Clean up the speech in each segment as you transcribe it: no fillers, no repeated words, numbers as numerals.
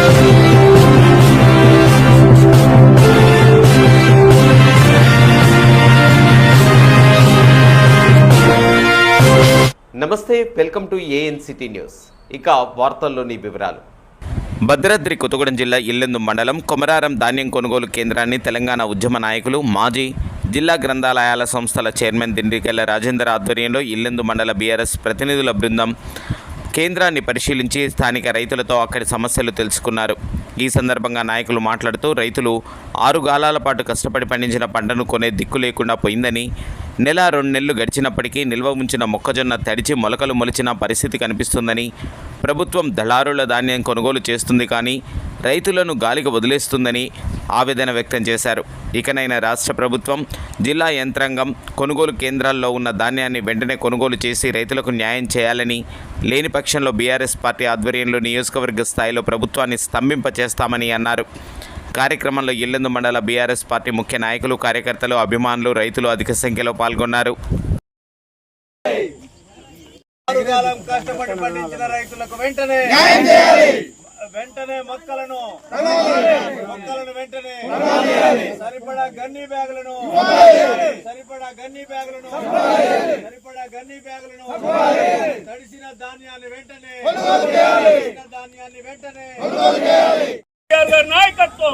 నమస్తే, welcome to ANCT news. ఇక వార్తల్లోని వివరాలు. భద్రాద్రి కొత్తగూడెం జిల్లా ఇల్లెందు మండలం కొమరారం ధాన్యం కొనుగోలు కేంద్రాన్ని తెలంగాణ ఉద్యమ నాయకులు, మాజీ జిల్లా గ్రంథాలయాల సంస్థల చైర్మన్ దిండికెళ్ల రాజేందర్ ఆధ్వర్యంలో ఇల్లెందు మండల బీఆర్ఎస్ ప్రతినిధుల బృందం కేంద్రాన్ని పరిశీలించి స్థానిక రైతులతో అక్కడి సమస్యలు తెలుసుకున్నారు. ఈ సందర్భంగా నాయకులు మాట్లాడుతూ రైతులు 6 గాలాల పాటు కష్టపడి పండించిన పంటను కొనే దిక్కు లేకుండా పోయిందని, నెల 2 నెలలు గడిచినప్పటికీ నిల్వ ఉంచిన మొక్కజొన్న తడిచి మొలకలు మొలిచిన పరిస్థితి కనిపిస్తుందని, ప్రభుత్వం దళారుల ధాన్యం కొనుగోలు చేస్తుంది కానీ రైతులను గాలికి వదిలేస్తుందని ఆవేదన వ్యక్తం చేశారు. ఇకనైనా రాష్ట్ర ప్రభుత్వం, జిల్లా యంత్రాంగం కొనుగోలు కేంద్రాల్లో ఉన్న ధాన్యాన్ని వెంటనే కొనుగోలు చేసి రైతులకు న్యాయం చేయాలని, లేని పక్షంలో బీఆర్ఎస్ పార్టీ ఆధ్వర్యంలో నియోజకవర్గ స్థాయిలో ప్రభుత్వాన్ని స్తంభింపచేస్తామని అన్నారు. కార్యక్రమంలో ఇల్లెందు మండల బీఆర్ఎస్ పార్టీ ముఖ్య నాయకులు, కార్యకర్తలు, అభిమానులు, రైతులు అధిక సంఖ్యలో పాల్గొన్నారు. వెంటనే మొక్కలను వెంటనే సరిపడా గన్ని బ్యాగులను తడిసిన ధాన్యాన్ని వెంటనే నాయకత్వం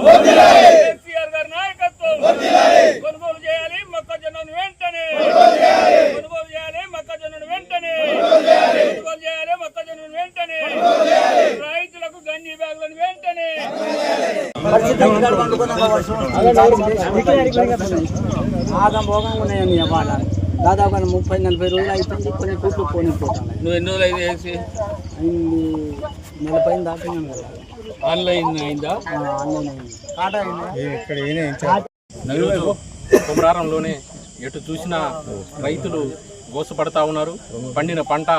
కొనుగోలు చేయాలి మొక్కజొన్నను వెంటనే రైతులకు గన్ని బ్యాగులను వెంటనే ఆగంభోగం ఉన్నాయని ఇవాళ దాదాపు 30-40 రోజులు అయిపోయింది. కొన్ని కూట్లు పోనిపోతాను. నువ్వు ఎన్ని రోజులు అయితే వేసి నెల పైన దాటినాను కదా. ఆన్లైన్ అయిందా? ఈరోజు కొమరారంలోనే ఎటు చూసినా రైతులు గోసపడతా ఉన్నారు. పండిన పంట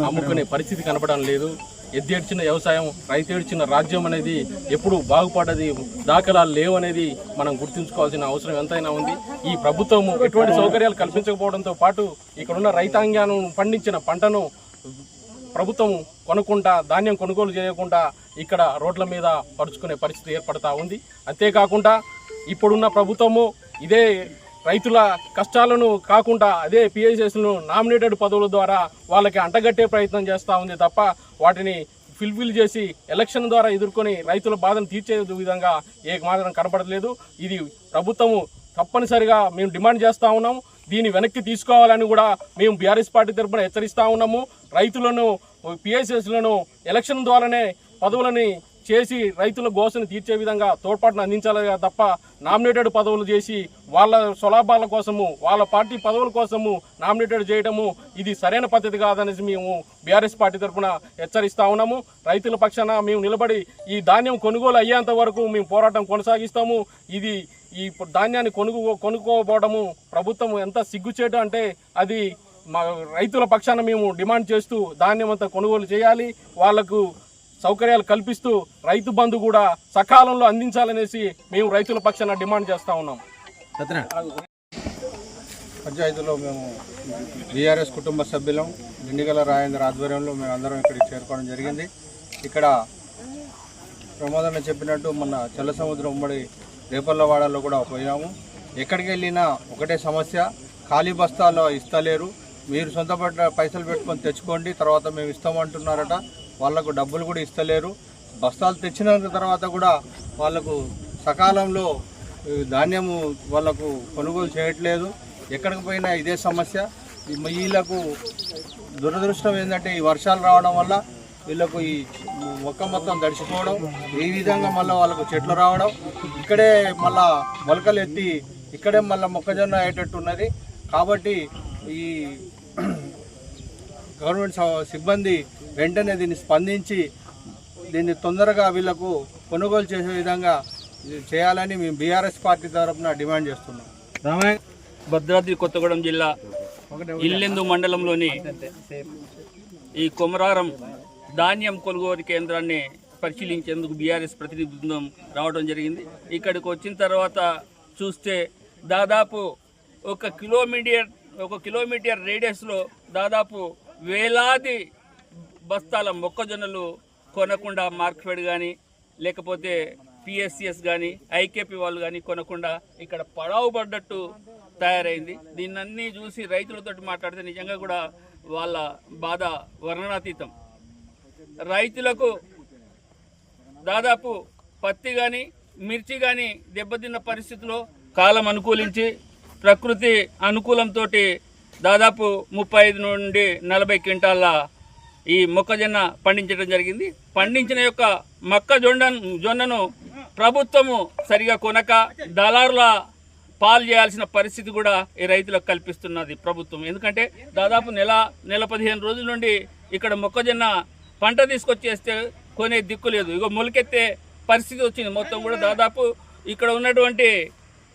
అమ్ముకునే పరిస్థితి కనపడడం లేదు. ఎద్దేడ్చిన వ్యవసాయం, రైతేడ్చిన రాజ్యం అనేది ఎప్పుడు బాగుపడ్డది దాఖలాలు లేవు అనేది మనం గుర్తుంచుకోవాల్సిన అవసరం ఎంతైనా ఉంది. ఈ ప్రభుత్వం ఎటువంటి సౌకర్యాలు కల్పించకపోవడంతో పాటు ఇక్కడున్న రైతాంగాన్ని పండించిన పంటను ప్రభుత్వం కొనుక్కుంటా, ధాన్యం కొనుగోలు చేయకుండా ఇక్కడ రోడ్ల మీద పరుచుకునే పరిస్థితి ఏర్పడతా ఉంది. అంతేకాకుండా ఇప్పుడున్న ప్రభుత్వము ఇదే రైతుల కష్టాలను కాకుండా అదే పిఎస్ఎస్ను నామినేటెడ్ పదవుల ద్వారా వాళ్ళకి అంటగట్టే ప్రయత్నం చేస్తూ ఉంది తప్ప వాటిని ఫుల్ఫిల్ చేసి ఎలక్షన్ ద్వారా ఎదుర్కొని రైతుల బాధను తీర్చే విధంగా మాత్రం కనపడలేదు. ఇది ప్రభుత్వము తప్పనిసరిగా మేము డిమాండ్ చేస్తూ ఉన్నాము. దీన్ని వెనక్కి తీసుకోవాలని కూడా మేము బీఆర్ఎస్ పార్టీ తరఫున హెచ్చరిస్తూ ఉన్నాము. రైతులను, పిఎస్ఎస్లను ఎలక్షన్ ద్వారానే పదవులని చేసి రైతుల గోసను తీర్చే విధంగా తోడ్పాటును అందించాలి తప్ప నామినేటెడ్ పదవులు చేసి వాళ్ళ స్వలాభాల కోసము, వాళ్ళ పార్టీ పదవుల కోసము నామినేటెడ్ చేయడము ఇది సరైన పద్ధతి కాదనేసి మేము బీఆర్ఎస్ పార్టీ తరఫున హెచ్చరిస్తూ ఉన్నాము. రైతుల పక్షాన మేము నిలబడి ఈ ధాన్యం కొనుగోలు అయ్యేంత వరకు మేము పోరాటం కొనసాగిస్తాము. ఇది ఈ ధాన్యాన్ని కొనుక్కోపోవడము ప్రభుత్వం ఎంత సిగ్గుచేటు అంటే అది మా రైతుల పక్షాన మేము డిమాండ్ చేస్తూ ధాన్యం అంతా కొనుగోలు చేయాలి. వాళ్లకు సౌకర్యాలు కల్పిస్తూ రైతు బంధు కూడా సకాలంలో అందించాలనేసి మేము రైతుల పక్షాన డిమాండ్ చేస్తూ ఉన్నాం. పంచాయతీలో మేము బీఆర్ఎస్ కుటుంబ సభ్యులం దిండిగల రాజేందర్ ఆధ్వర్యంలో మేము అందరం ఇక్కడికి చేరుకోవడం జరిగింది. ఇక్కడ ప్రమోదన్న చెప్పినట్టు మొన్న చల్ల సముద్రం ఉమ్మడి రేపల్లవాడలో కూడా పోయాము. ఎక్కడికి వెళ్ళినా ఒకటే సమస్య, ఖాళీ బస్తాల్లో ఇస్తలేరు, మీరు సొంత పైసలు పెట్టుకొని తెచ్చుకోండి తర్వాత మేము ఇస్తామంటున్నారట. వాళ్లకు డబ్బులు కూడా ఇస్తలేరు. బస్తాలు తెచ్చిన తర్వాత కూడా వాళ్లకు సకాలంలో ధాన్యము వాళ్లకు కొనుగోలు చేయట్లేదు. ఎక్కడికి పోయినా ఇదే సమస్య. వీళ్ళకు దురదృష్టం ఏంటంటే ఈ వర్షాలు రావడం వల్ల వీళ్ళకు ఈ మొక్క మొత్తం తడిసిపోవడం, ఈ విధంగా మళ్ళీ వాళ్ళకు చెట్లు రావడం, ఇక్కడే మళ్ళా మొలకలు ఎత్తి ఇక్కడే మళ్ళీ మొక్కజొన్న అయ్యేటట్టు ఉన్నది. కాబట్టి ఈ గవర్నమెంట్ సిబ్బంది వెంటనే దీన్ని స్పందించి దీన్ని తొందరగా వీళ్లకు కొనుగోలు చేసే విధంగా చేయాలని మేము బీఆర్ఎస్ పార్టీ తరఫున డిమాండ్ చేస్తున్నాం. భద్రాద్రి కొత్తగూడెం జిల్లా ఇల్లెందు మండలంలోని ఈ కొమరారం ధాన్యం కొనుగోలు కేంద్రాన్ని పరిశీలించేందుకు బీఆర్ఎస్ ప్రతినిధి బృందం రావడం జరిగింది. ఇక్కడికి వచ్చిన తర్వాత చూస్తే దాదాపు ఒక కిలోమీటర్ రేడియస్లో దాదాపు వేలాది బస్తాల మొక్కజొన్నలు కొనకుండా మార్కెట్ కానీ లేకపోతే పిఎస్సిఎస్ కానీ ఐకేపీ వాళ్ళు కానీ కొనకుండా ఇక్కడ పడావు పడ్డట్టు తయారైంది. దీన్నన్నీ చూసి రైతులతో మాట్లాడితే నిజంగా కూడా వాళ్ళ బాధ వర్ణనాతీతం. రైతులకు దాదాపు పత్తి కానీ మిర్చి కానీ దెబ్బతిన్న పరిస్థితిలో కాలం అనుకూలించి ప్రకృతి అనుకూలంతో దాదాపు 35 నుండి 40 క్వింటాల ఈ మొక్కజొన్న పండించడం జరిగింది. పండించిన యొక్క జొన్నను ప్రభుత్వము సరిగా కొనక దళారుల పాలు చేయాల్సిన పరిస్థితి కూడా ఈ రైతులకు కల్పిస్తున్నది ప్రభుత్వం. ఎందుకంటే దాదాపు నెల 15 రోజుల నుండి ఇక్కడ మొక్కజొన్న పంట తీసుకొచ్చేస్తే కొనే దిక్కు లేదు. ఇగో మొలకెత్తే పరిస్థితి వచ్చింది. మొత్తం కూడా దాదాపు ఇక్కడ ఉన్నటువంటి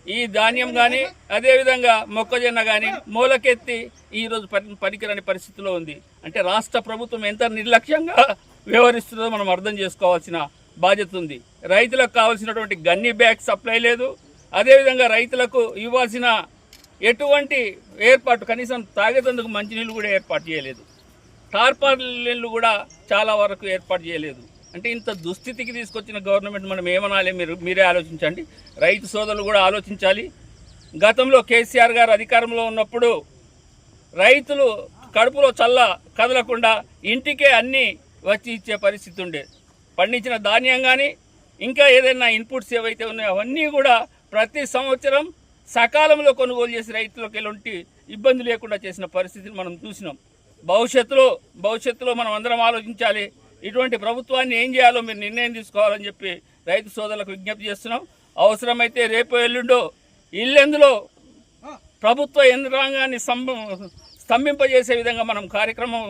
ఈ ధాన్యం కానీ అదేవిధంగా మొక్కజొన్న కానీ మూలకెత్తి ఈరోజు పనికిరాని పరిస్థితిలో ఉంది. అంటే రాష్ట్ర ప్రభుత్వం ఎంత నిర్లక్ష్యంగా వ్యవహరిస్తుందో మనం అర్థం చేసుకోవాల్సిన బాధ్యత ఉంది. రైతులకు కావాల్సినటువంటి గన్ని బ్యాగ్ సప్లై లేదు. అదేవిధంగా రైతులకు ఇవ్వాల్సిన ఎటువంటి ఏర్పాటు, కనీసం తాగేందుకు మంచినీళ్ళు కూడా ఏర్పాటు చేయలేదు. టార్పాలిన్లు కూడా చాలా వరకు ఏర్పాటు చేయలేదు. అంటే ఇంత దుస్థితికి తీసుకొచ్చిన గవర్నమెంట్ మనం ఏమనాలి? మీరే ఆలోచించండి. రైతు సోదరులు కూడా ఆలోచించాలి. గతంలో కేసీఆర్ గారు అధికారంలో ఉన్నప్పుడు రైతులు కడుపులో చల్ల కదలకుండా ఇంటికే అన్నీ వచ్చి ఇచ్చే పరిస్థితి ఉండేది. పండించిన ధాన్యం కానీ ఇంకా ఏదైనా ఇన్పుట్స్ ఏవైతే ఉన్నాయో అవన్నీ కూడా ప్రతి సంవత్సరం సకాలంలో కొనుగోలు చేసి రైతులకు ఎలాంటి ఇబ్బంది లేకుండా చేసిన పరిస్థితిని మనం చూసినాం. భవిష్యత్తులో మనం అందరం ఆలోచించాలి. ఇటువంటి ప్రభుత్వాన్ని ఏం చేయాలో మీరు నిర్ణయం తీసుకోవాలని చెప్పి రైతు సోదరులకు విజ్ఞప్తి చేస్తున్నాం. అవసరమైతే రేపు ఎల్లుండో ఇల్లెందులో ప్రభుత్వ యంత్రాంగాన్ని స్తంభింపజేసే విధంగా మనం కార్యక్రమం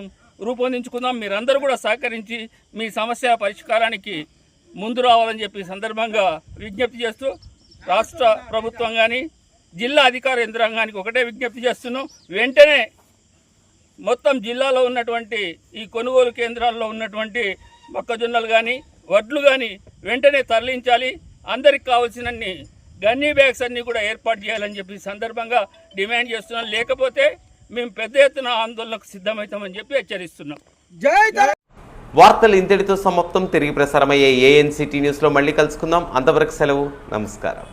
రూపొందించుకుందాం. మీరందరూ కూడా సహకరించి మీ సమస్య పరిష్కారానికి ముందు రావాలని చెప్పి సందర్భంగా విజ్ఞప్తి చేస్తూ రాష్ట్ర ప్రభుత్వం కానీ జిల్లా అధికార యంత్రాంగానికి ఒకటే విజ్ఞప్తి చేస్తున్నాం. వెంటనే మొత్తం జిల్లాలో ఉన్నటువంటి ఈ కొనుగోలు కేంద్రాల్లో ఉన్నటువంటి మొక్కజొన్నలు కానీ వడ్లు కానీ వెంటనే తరలించాలి. అందరికి కావాల్సినన్ని గన్నీ బ్యాగ్స్ అన్నీ కూడా ఏర్పాటు చేయాలని చెప్పి సందర్భంగా డిమాండ్ చేస్తున్నాం. లేకపోతే మేము పెద్ద ఎత్తున ఆందోళనకు సిద్ధమవుతామని చెప్పి హెచ్చరిస్తున్నాం. వార్తలు ఇంతటితో సమాప్తం. తిరిగి ప్రసారమయ్యే ఏఎన్సిటీ న్యూస్లో మళ్ళీ కలుసుకుందాం. అంతవరకు సెలవు. నమస్కారం.